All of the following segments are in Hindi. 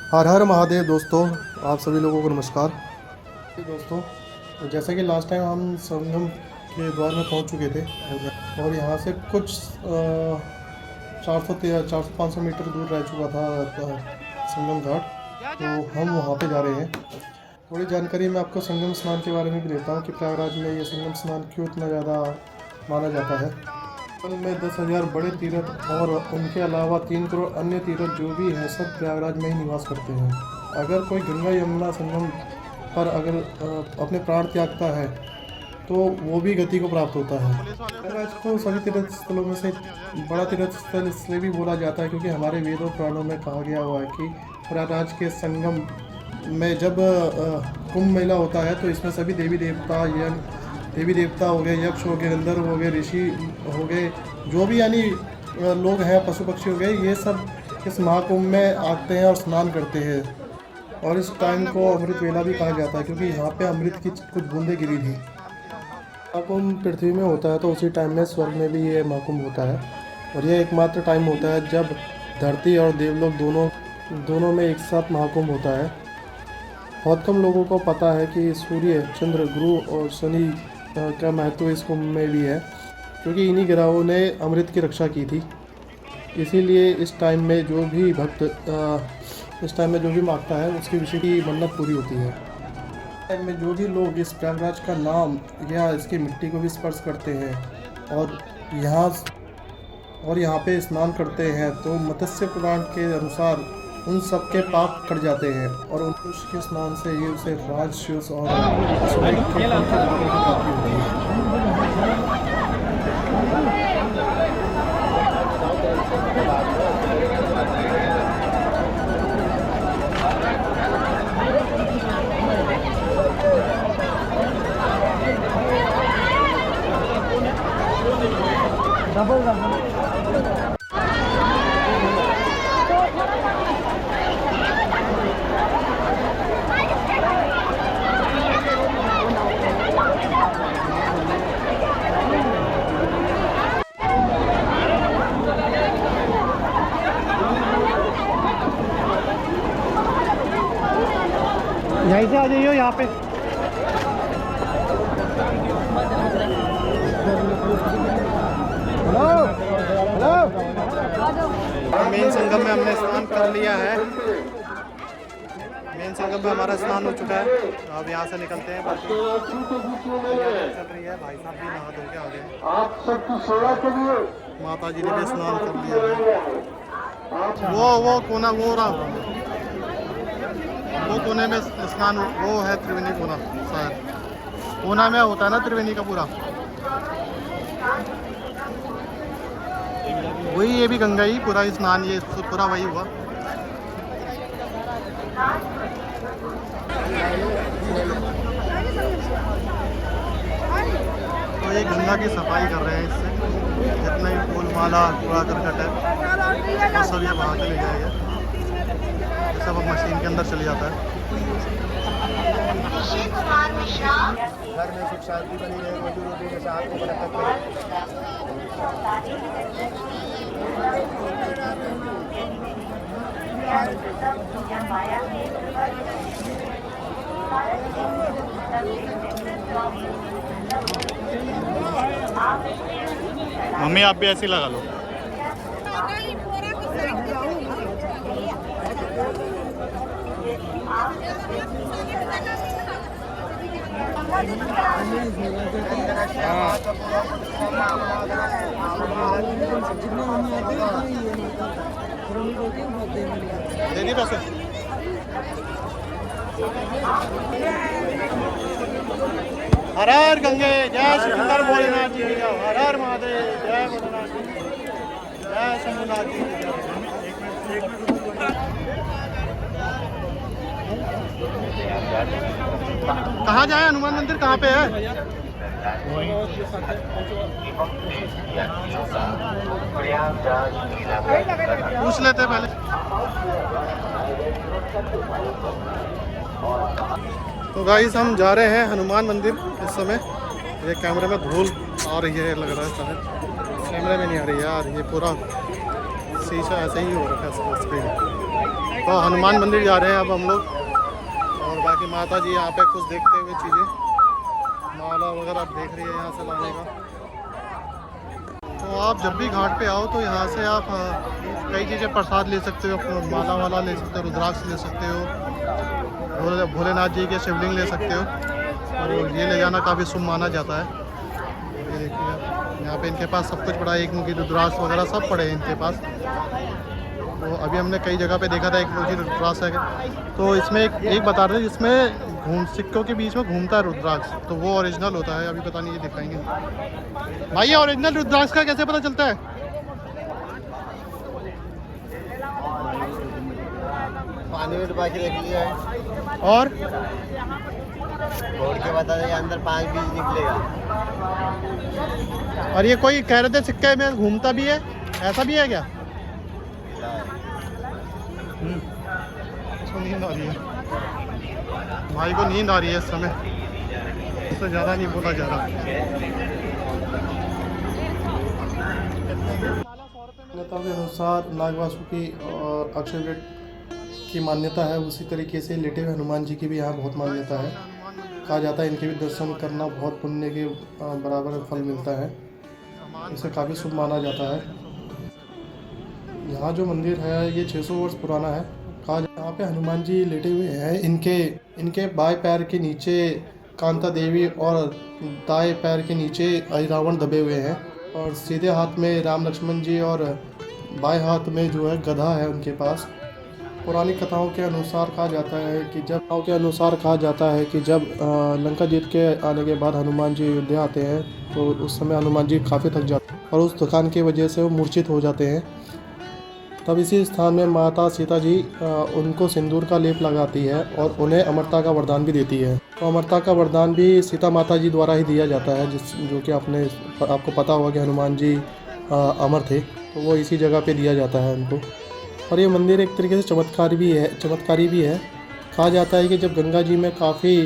हर हर महादेव दोस्तों, आप सभी लोगों को नमस्कार। दोस्तों, जैसा कि लास्ट टाइम हम संगम के द्वार में पहुंच चुके थे और यहाँ से कुछ 400-500 मीटर दूर रह चुका था संगम घाट। तो हम वहाँ पे जा रहे हैं। थोड़ी जानकारी मैं आपको संगम स्नान के बारे में भी देता हूँ कि प्रयागराज में ये संगम स्नान क्यों इतना ज़्यादा माना जाता है। में 10,000 बड़े तीर्थ और उनके अलावा 3 करोड़ अन्य तीर्थ जो भी हैं सब प्रयागराज में ही निवास करते हैं। अगर कोई गंगा यमुना संगम पर अगर अपने प्राण त्यागता है तो वो भी गति को प्राप्त होता है। प्रयागराज को सभी तीर्थ स्थलों में से बड़ा तीर्थ स्थल इसलिए भी बोला जाता है क्योंकि हमारे वेदों पुराणों में कहा गया हुआ है कि प्रयागराज के संगम में जब कुंभ मेला होता है तो इसमें सभी देवी देवता हो गए, यक्ष हो गए, गंधर्व हो गए, ऋषि हो गए, जो भी यानी लोग हैं, पशु पक्षी हो गए, ये सब इस महाकुंभ में आते हैं और स्नान करते हैं। और इस टाइम को अमृत वेला भी कहा जाता है क्योंकि यहाँ पे अमृत की कुछ बूंदें गिरी थी। महाकुंभ पृथ्वी में होता है तो उसी टाइम में स्वर्ग में भी ये महाकुंभ होता है और ये एकमात्र टाइम होता है जब धरती और देवलोक दोनों में एक साथ महाकुंभ होता है। बहुत कम लोगों को पता है कि सूर्य, चंद्र, गुरु और शनि का महत्व इस कुंभ में भी है क्योंकि इन्हीं ग्रहों ने अमृत की रक्षा की थी। इसीलिए इस टाइम में जो भी भक्त इस टाइम में जो भी मांगता है उसकी विषय की मन्नत पूरी होती है। टाइम में जो भी लोग इस प्रयागराज का नाम या इसकी मिट्टी को भी स्पर्श करते हैं और यहाँ पे स्नान करते हैं तो मत्स्य पुराण के अनुसार उन सब के पाप कट जाते हैं और उन के स्नान से ये उसे राज, शिव और स्वर्ग के फल की प्राप्ति होती है। यहीं से आ जाइए यहाँ पे। हेलो हेलो, मेन संगम में हमने स्नान कर लिया है। मेन संगम में हमारा स्नान हो चुका है। अब यहाँ से निकलते हैं। चल रही है, भाई साहब भी नहा धो के आ गए। आप सबकी सेवा के लिए माता जी ने भी स्नान कर लिया है। वो कोना वो कोने में स्नान वो है त्रिवेणी कोना, शायद कोना में होता है ना त्रिवेणी का पूरा, वही ये भी गंगा ही पूरा स्नान, ये पूरा वही हुआ। तो ये गंगा की सफाई कर रहे हैं, इससे जितना भी फूल माला कूड़ा करकट है वो सब ये वहाँ चले जाएगा। सब अब मशीन के अंदर चले जाता है। घर में सुख शांति बनी रहे, रोजी के साथ को बरकत मम्मी आप भी ऐसे लगा लो। दे पैसे। हर हर गंगे जय शंकर भोलेनाथ जी, हर हर महादेव, जय भोलेनाथ जी, जय शंभुनाथ जी। कहाँ जाए? हनुमान मंदिर कहाँ पे है? पूछ लेते पहले। तो गाइस हम जा रहे हैं हनुमान मंदिर। इस समय ये कैमरे में धूल आ रही है, लग रहा है शायद कैमरे में नहीं आ रही यार, ये पूरा शीशा ऐसे ही हो रखा है स्क्रीन। तो हनुमान मंदिर जा रहे हैं अब हम लोग, और बाकी माता जी यहाँ पे कुछ देखते हुए चीज़ें, माला वगैरह देख रही है यहाँ से लाने का। तो आप जब भी घाट पे आओ तो यहाँ से आप कई चीज़ें प्रसाद ले सकते हो, माला वाला ले सकते हो, रुद्राक्ष ले सकते हो, भोलेनाथ जी के शिवलिंग ले सकते हो, और ये ले जाना काफ़ी शुभ माना जाता है। ये देखिए यहाँ पे इनके पास सब कुछ पड़ा है, एक मुखी रुद्राक्ष वगैरह सब पड़े हैं इनके पास। तो अभी हमने कई जगह पे देखा था एक मुखी रुद्राक्ष है, तो इसमें एक बता रहे थे जिसमें सिक्कों के बीच में घूमता है रुद्राक्ष, तो वो ओरिजिनल होता है। अभी पता नहीं, ये दिखाएंगे भाई। ये ओरिजिनल रुद्राक्ष का कैसे पता चलता है? पानी में डुबा के देख लिया है और खोल के बता दें, अंदर 5 बीज निकलेगा। और ये कोई कह रहे थे सिक्के में घूमता भी है, ऐसा भी है क्या? इसको नींद आ रही है, भाई को नींद आ रही है इस समय, इससे ज़्यादा नहीं बोला जा रहा। मान्यता के अनुसार नागवासुकी और अक्षय वट की मान्यता है, उसी तरीके से लेटे हुए हनुमान जी की भी यहाँ बहुत मान्यता है। कहा जाता है इनके भी दर्शन करना बहुत पुण्य के बराबर फल मिलता है, इसे काफ़ी शुभ माना जाता है। यहाँ जो मंदिर है ये 600 वर्ष पुराना है। कहा यहाँ पे हनुमान जी लेटे हुए हैं, इनके बाएं पैर के नीचे कांता देवी और दाएं पैर के नीचे रावण दबे हुए हैं, और सीधे हाथ में राम लक्ष्मण जी और बाएं हाथ में जो है गधा है उनके पास। पुरानी कथाओं के अनुसार कहा जाता है कि जब लंका जीत के आने के बाद हनुमान जी अयोध्या आते हैं तो उस समय हनुमान जी काफ़ी थक जाते हैं और उस थकान की वजह से वो मूर्छित हो जाते हैं। तब इसी स्थान में माता सीता जी उनको सिंदूर का लेप लगाती है और उन्हें अमरता का वरदान भी देती है। तो अमरता का वरदान भी सीता माता जी द्वारा ही दिया जाता है, जो कि आपको पता होगा कि हनुमान जी अमर थे, तो वो इसी जगह पे दिया जाता है उनको। और ये मंदिर एक तरीके से चमत्कारी भी है। कहा जाता है कि जब गंगा जी में काफ़ी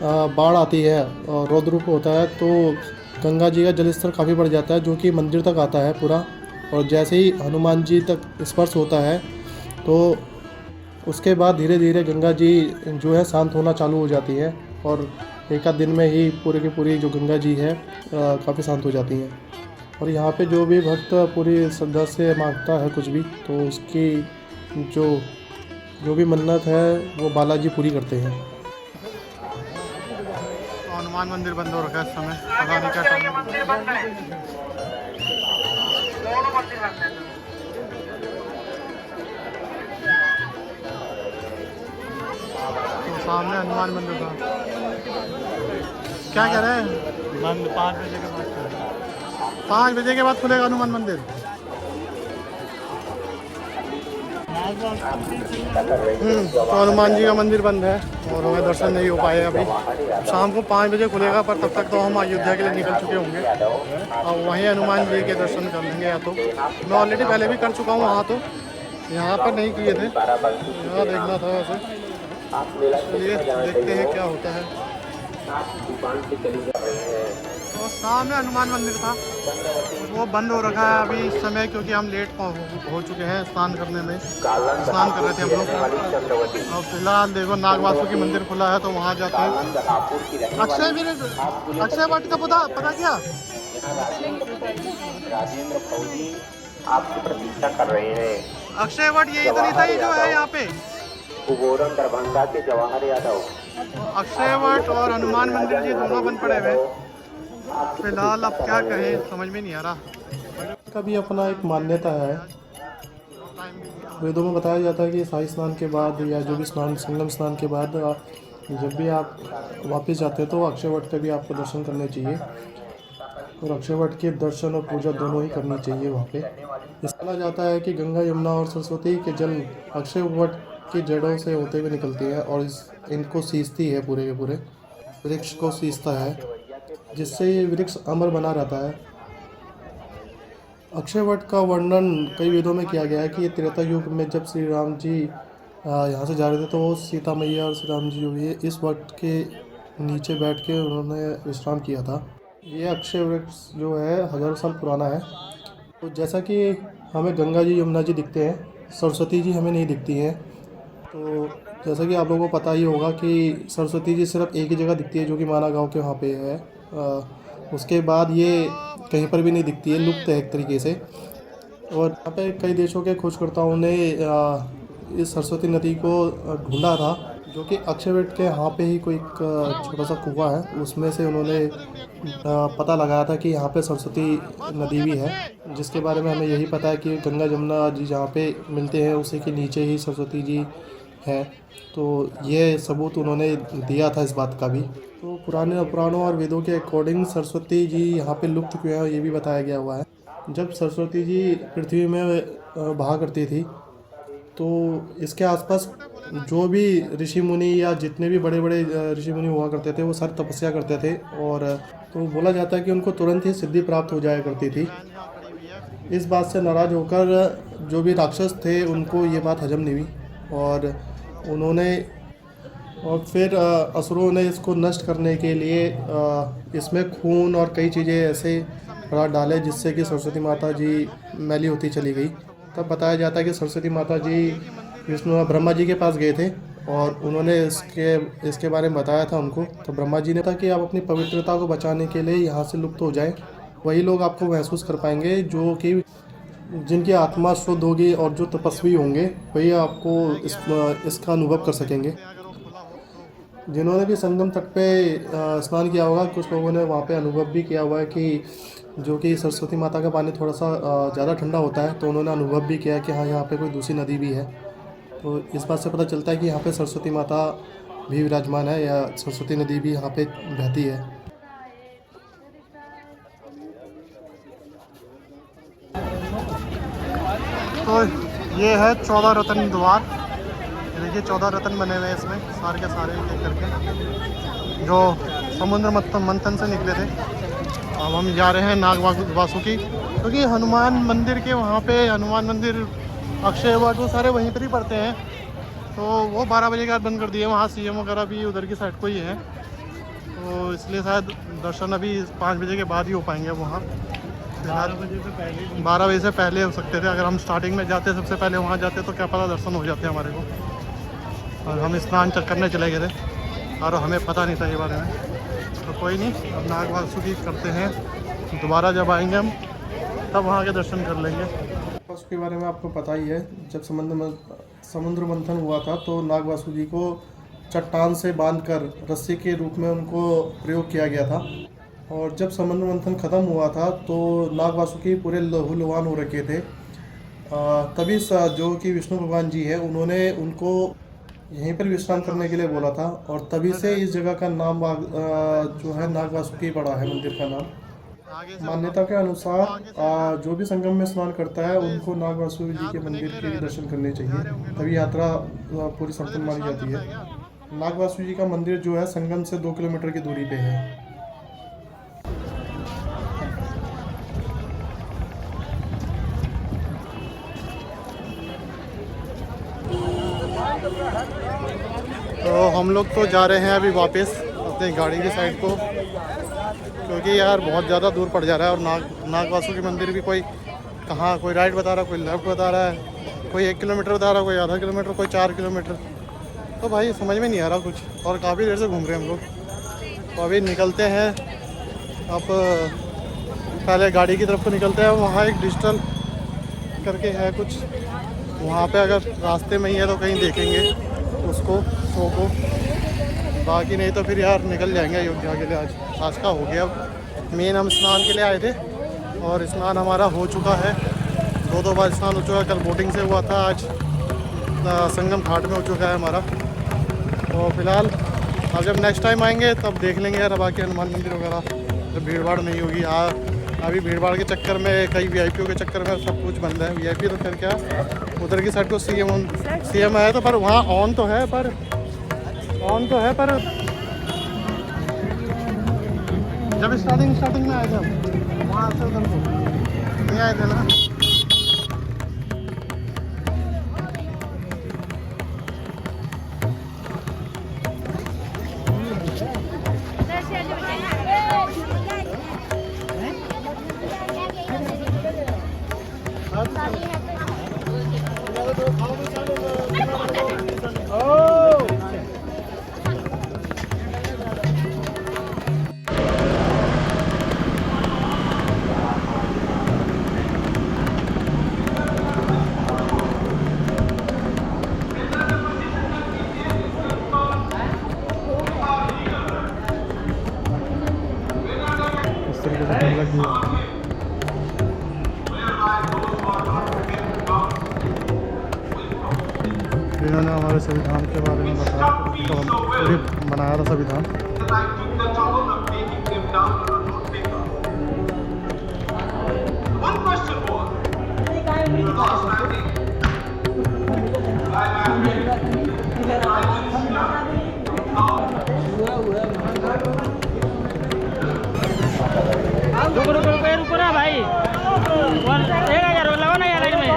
बाढ़ आती है और रौद्र रूप होता है तो गंगा जी का जलस्तर काफ़ी बढ़ जाता है, जो कि मंदिर तक आता है पूरा, और जैसे ही हनुमान जी तक स्पर्श होता है तो उसके बाद धीरे धीरे गंगा जी जो है शांत होना चालू हो जाती है, और एक आध दिन में ही पूरी की पूरी जो गंगा जी है काफ़ी शांत हो जाती हैं। और यहाँ पे जो भी भक्त पूरी श्रद्धा से मांगता है कुछ भी, तो उसकी जो भी मन्नत है वो बालाजी पूरी करते हैं। तो हनुमान मंदिर बंद हो रखा है इस समय, पता नहीं क्या टाइम। तो सामने हनुमान मंदिर था, क्या कह रहे हैं? बंद 5 बजे के बाद 5 बजे के बाद खुलेगा हनुमान मंदिर। तो हनुमान जी का मंदिर बंद है और हमें दर्शन नहीं हो पाए अभी। शाम को 5 बजे खुलेगा, पर तब तक तो हम अयोध्या के लिए निकल चुके होंगे और वहीं हनुमान जी के दर्शन कर लेंगे। या तो मैं ऑलरेडी पहले भी कर चुका हूँ वहाँ, तो यहाँ पर नहीं किए थे, यहाँ देखना था वैसे। चलिए देखते हैं क्या होता है। तो सामने हनुमान मंदिर था, वो बंद हो रखा है अभी इस समय, क्योंकि हम लेट हो चुके हैं स्नान करने में। स्नान कर रहे थे हम लोग, और फिलहाल देखो नागवासुकी मंदिर खुला है तो वहाँ जाते हैं। अक्षय वट का पता क्या? राजेंद्र फौजी आपकी प्रतीक्षा कर रहे हैं। अक्षय वट ये इतनी था, ये जो है यहाँ पे कुबोरन दरभंगा के जवाहर यादव। अक्षय वट और हनुमान मंदिर जी दोनों बंद पड़े हुए। फिलहाल अब क्या कहें, समझ में नहीं आ रहा। का भी अपना एक मान्यता है। वेदों में बताया जाता है कि शाही स्नान के बाद या जो भी संगम स्नान के बाद जब भी आप वापस जाते हैं तो अक्षय वट का भी आपको दर्शन करने चाहिए, और अक्षय वट के दर्शन और पूजा दोनों ही करनी चाहिए वहाँ पे। इस माना जाता है कि गंगा, यमुना और सरस्वती के जल अक्षय वट की जड़ों से होते हुए निकलती है और इनको सींचती है, पूरे के पूरे वृक्ष को सींचता है, जिससे ये वृक्ष अमर बना रहता है। अक्षय वट का वर्णन कई वेदों में किया गया है कि ये त्रेता युग में जब श्री राम जी यहाँ से जा रहे थे तो वो सीता मैया और श्री राम जी जो भी इस वट के नीचे बैठ के उन्होंने विश्राम किया था। ये अक्षय वृक्ष जो है 1000 साल पुराना है। तो जैसा कि हमें गंगा जी, यमुना जी दिखते हैं, सरस्वती जी हमें नहीं दिखती हैं, तो जैसा कि आप लोगों को पता ही होगा कि सरस्वती जी सिर्फ एक ही जगह दिखती है, जो कि माना गांव के वहाँ पे है। उसके बाद ये कहीं पर भी नहीं दिखती है, लुप्त है एक तरीके से। और यहाँ पे कई देशों के खोजकर्ताओं ने इस सरस्वती नदी को ढूंढा था, जो कि अक्षयवट के यहाँ पे ही कोई एक छोटा सा कुआं है, उसमें से उन्होंने पता लगाया था कि यहाँ पे सरस्वती नदी भी है, जिसके बारे में हमें यही पता है कि गंगा जमुना जी जहाँ पे मिलते हैं उसी के नीचे ही सरस्वती जी है। तो ये सबूत उन्होंने दिया था इस बात का भी। तो पुराणों और वेदों के अकॉर्डिंग सरस्वती जी यहाँ पे लुप्त क्यों है ये भी बताया गया हुआ है। जब सरस्वती जी पृथ्वी में बहा करती थी तो इसके आसपास जो भी ऋषि मुनि या जितने भी बड़े बड़े ऋषि मुनि हुआ करते थे वो सर तपस्या करते थे, और तो बोला जाता है कि उनको तुरंत ही सिद्धि प्राप्त हो जाया करती थी। इस बात से नाराज़ होकर जो भी राक्षस थे उनको ये बात हजम नहीं हुई, और फिर असुरों ने इसको नष्ट करने के लिए इसमें खून और कई चीज़ें ऐसे पदार्थ डाले जिससे कि सरस्वती माता जी मैली होती चली गई। तब बताया जाता है कि सरस्वती माता जी ब्रह्मा जी के पास गए थे और उन्होंने इसके बारे में बताया था उनको। तो ब्रह्मा जी ने कहा कि आप अपनी पवित्रता को बचाने के लिए यहाँ से लुप्त हो जाएं, वही लोग आपको महसूस कर पाएंगे जो कि जिनकी आत्मा शुद्ध होगी और जो तपस्वी होंगे वही आपको इसका अनुभव कर सकेंगे। जिन्होंने भी संगम तट पे स्नान किया होगा, कुछ लोगों ने वहाँ पे अनुभव भी किया हुआ है कि जो कि सरस्वती माता का पानी थोड़ा सा ज़्यादा ठंडा होता है, तो उन्होंने अनुभव भी किया कि हाँ यहाँ पे कोई दूसरी नदी भी है। तो इस बात से पता चलता है कि यहाँ पे सरस्वती माता भी विराजमान है या सरस्वती नदी भी यहाँ पे बहती है। तो ये है 14 रत्न द्वार। देखिए 14 रत्न बने हुए हैं इसमें, सारे के सारे एक करके, जो समुद्र मंथन से निकले थे। अब हम जा रहे हैं नाग वासुकी, क्योंकि हनुमान मंदिर के वहाँ पे, हनुमान मंदिर, अक्षय वट, वो सारे वहीं पर ही पड़ते हैं। तो वो 12 बजे के बाद बंद कर दिए। वहाँ सीएम वगैरह भी उधर की साइड को ही है, तो इसलिए शायद दर्शन अभी 5 बजे के बाद ही हो पाएंगे वहाँ। 12 बजे से पहले हो सकते थे। अगर हम स्टार्टिंग में जाते, सबसे पहले वहाँ जाते, तो क्या पता दर्शन हो जाते हमारे को। और हम स्नान करने चले गए थे और हमें पता नहीं था ये बारे में। तो कोई नहीं, अब नाग वासुकी करते हैं। दोबारा जब आएंगे हम तब वहाँ के दर्शन कर लेंगे। उसके बारे में आपको पता ही है, जब समुद्र मंथन हुआ था तो नाग वासुकी को चट्टान से बांधकर रस्सी के रूप में उनको प्रयोग किया गया था। और जब समुद्र मंथन ख़त्म हुआ था तो नाग वासुकी पूरे लहूलुहान हो रखे थे। तभी जो कि विष्णु भगवान जी हैं, उन्होंने उनको यहीं पर विश्राम करने के लिए बोला था, और तभी से इस जगह का नाम जो है नाग वासुकी पड़ा है, मंदिर का नाम। मान्यता के अनुसार जो भी संगम में स्नान करता है उनको नाग वासुकी जी के मंदिर के दर्शन करने चाहिए, तभी यात्रा पूरी संपन्न मानी जाती है। नाग वासुकी जी का मंदिर जो है संगम से 2 किलोमीटर की दूरी पे है। तो हम लोग तो जा रहे हैं अभी वापस अपनी गाड़ी की साइड को, क्योंकि यार बहुत ज़्यादा दूर पड़ जा रहा है। और नाग वासुकी मंदिर भी कोई कहाँ, कोई राइट बता रहा है, कोई लेफ्ट बता रहा है, कोई 1 किलोमीटर बता रहा है, कोई आधा किलोमीटर, कोई 4 किलोमीटर। तो भाई समझ में नहीं आ रहा कुछ, और काफ़ी देर से घूम रहे हैं हम लोग। तो अभी निकलते हैं, अब पहले गाड़ी की तरफ को निकलते हैं। वहाँ एक डिजिटल करके है कुछ, वहाँ पे अगर रास्ते में ही है तो कहीं देखेंगे उसको, शो को। बाकी नहीं तो फिर यार निकल जाएंगे अयोध्या के लिए। आज का हो गया। अब मेन हम स्नान के लिए आए थे और स्नान हमारा हो चुका है, 2 बार स्नान हो चुका है। कल बोटिंग से हुआ था, आज संगम घाट में हो चुका है हमारा। तो फिलहाल अब जब नेक्स्ट टाइम आएंगे तब देख लेंगे यार बाकी हनुमान मंदिर वगैरह, जब भीड़ भाड़ नहीं होगी। अभी भीड़ भाड़ के चक्कर में, कई वीआईपीओ के चक्कर में सब कुछ बंद है। वीआईपी तो फिर क्या, उधर की साइड को सीएम है तो, पर वहाँ ऑन तो है, पर जब स्टार्टिंग में आए थे हम, वहाँ से उधर को नहीं आए थे ना। इन्होंने हमारे संविधान के बारे में बताया, तो हम पूरी बनाया था संविधान। रुको ना भाई, 1000 लगाओ ना यार में।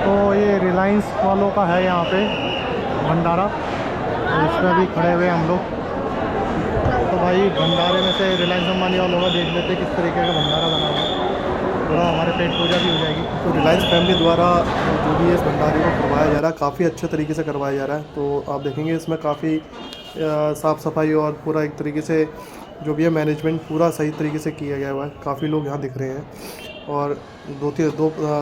तो ये रिलायंस वालों का है यहाँ पे भंडारा, तो इसमें भी खड़े हुए हम लोग। तो भाई भंडारे में से रिलायंस अंबानी वालों का देख लेते किस तरीके का भंडारा बना हुआ है, थोड़ा हमारे पेट पूजा भी हो जाएगी। तो रिलायंस फैमिली द्वारा जो भी इस भंडारे को करवाया जा रहा है, काफ़ी अच्छे तरीके से करवाया जा रहा है। तो आप देखेंगे इसमें काफ़ी साफ़ सफाई और पूरा एक तरीके से जो भी है मैनेजमेंट पूरा सही तरीके से किया गया हुआ है। काफ़ी लोग यहाँ दिख रहे हैं और दो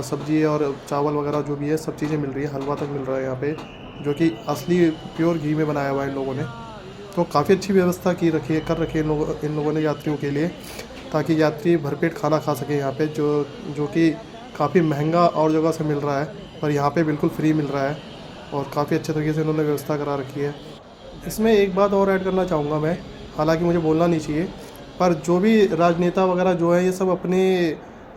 सब्जी और चावल वगैरह जो भी है सब चीज़ें मिल रही है, हलवा तक मिल रहा है यहाँ पे, जो कि असली प्योर घी में बनाया हुआ है इन लोगों ने। तो काफ़ी अच्छी व्यवस्था कर रखी है इन लोगों ने यात्रियों के लिए, ताकि यात्री भरपेट खाना खा सकें यहाँ पे, जो कि काफ़ी महंगा और जगह से मिल रहा है, पर यहाँ पे बिल्कुल फ्री मिल रहा है और काफ़ी अच्छे तरीके से इन्होंने व्यवस्था करा रखी है। इसमें एक बात और ऐड करना चाहूँगा मैं, हालांकि मुझे बोलना नहीं चाहिए, पर जो भी राजनेता वगैरह जो है ये सब अपने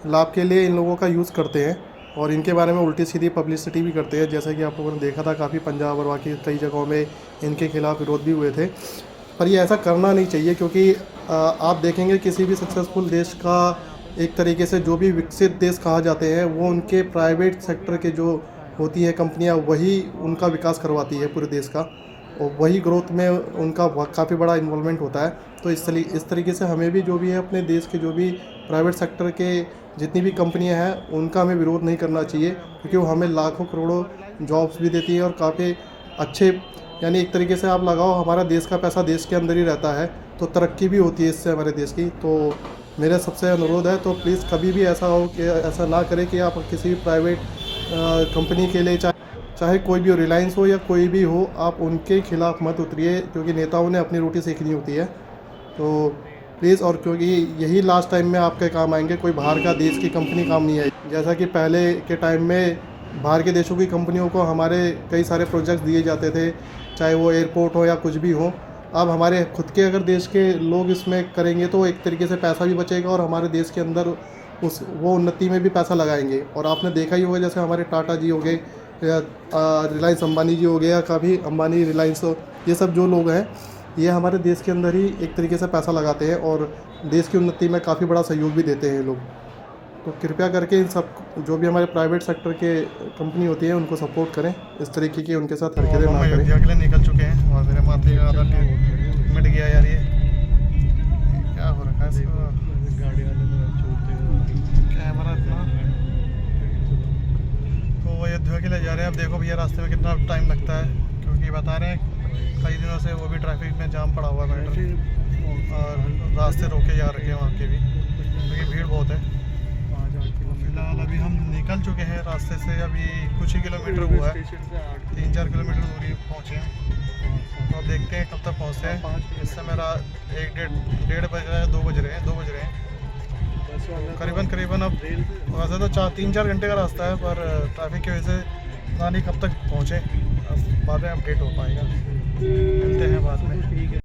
लाभ के लिए इन लोगों का यूज़ करते हैं और इनके बारे में उल्टी सीधी पब्लिसिटी भी करते हैं। जैसा कि आप लोगों ने देखा था, काफ़ी पंजाब और बाकी कई जगहों में इनके खिलाफ़ विरोध भी हुए थे, पर ये ऐसा करना नहीं चाहिए, क्योंकि आप देखेंगे किसी भी सक्सेसफुल देश का एक तरीके से जो भी विकसित देश कहा जाते हैं, वो उनके प्राइवेट सेक्टर के जो होती है कंपनियां, वही उनका विकास करवाती है पूरे देश का, और वही ग्रोथ में उनका काफ़ी बड़ा इन्वॉल्वमेंट होता है। तो इस तरीके से हमें भी जो भी है अपने देश के जो भी प्राइवेट सेक्टर के जितनी भी कंपनियां हैं उनका हमें विरोध नहीं करना चाहिए, क्योंकि वो हमें लाखों करोड़ों जॉब्स भी देती है और काफ़ी अच्छे, यानी एक तरीके से आप लगाओ हमारा देश का पैसा देश के अंदर ही रहता है, तो तरक्की भी होती है इससे हमारे देश की। तो मेरा सबसे अनुरोध है, तो प्लीज़ कभी भी ऐसा हो कि ऐसा ना करें कि आप किसी भी प्राइवेट कंपनी के लिए चाहे कोई भी हो, रिलायंस हो या कोई भी हो, आप उनके खिलाफ़ मत उतरिए, क्योंकि नेताओं ने अपनी रोटी सेकनी होती है। तो प्लीज़, और क्योंकि यही लास्ट टाइम में आपके काम आएंगे, कोई बाहर का देश की कंपनी काम नहीं आएगी। जैसा कि पहले के टाइम में बाहर के देशों की कंपनियों को हमारे कई सारे प्रोजेक्ट्स दिए जाते थे, चाहे वो एयरपोर्ट हो या कुछ भी हो। अब हमारे खुद के अगर देश के लोग इसमें करेंगे तो एक तरीके से पैसा भी बचेगा और हमारे देश के अंदर वो उन्नति में भी पैसा लगाएंगे। और आपने देखा ही होगा, जैसे हमारे टाटा जी हो गए या रिलायंस अंबानी जी हो गया, काफ़ी अंबानी रिलायंस, ये सब जो लोग हैं ये हमारे देश के अंदर ही एक तरीके से पैसा लगाते हैं और देश की उन्नति में काफ़ी बड़ा सहयोग भी देते हैं ये लोग। तो कृपया करके इन सब जो भी हमारे प्राइवेट सेक्टर के कंपनी होती है उनको सपोर्ट करें, इस तरीके की उनके साथ हरकतें ना करें। अयोध्या के लिए निकल चुके हैं और मेरे माथे का आधा मिट गया यार, ये क्या हो रखा है गाड़ी वाले कैमरा इतना। तो वो अयोध्या के लिए जा रहे हैं। अब देखो भैया रास्ते में कितना टाइम लगता है, क्योंकि बता रहे हैं कई दिनों से वो भी ट्रैफिक में जाम पड़ा हुआ है और रास्ते रोके जा रखे हैं वहाँ के भी, क्योंकि भीड़ बहुत है। फिलहाल अभी हम निकल चुके हैं रास्ते से, अभी कुछ ही किलोमीटर हुआ है, 3-4 किलोमीटर दूरी पहुँचे हैं। तो अब देखते हैं कब तक पहुँचते हैं। इससे मेरा 1-1:30 बज रहा है, 2 बज रहे हैं करीबन। अब वैसे तो 3-4 घंटे का रास्ता है, पर ट्रैफिक की वजह से ना नहीं कब तक पहुँचे, बाद में अपडेट हो पाएगा। मिलते हैं बाद में।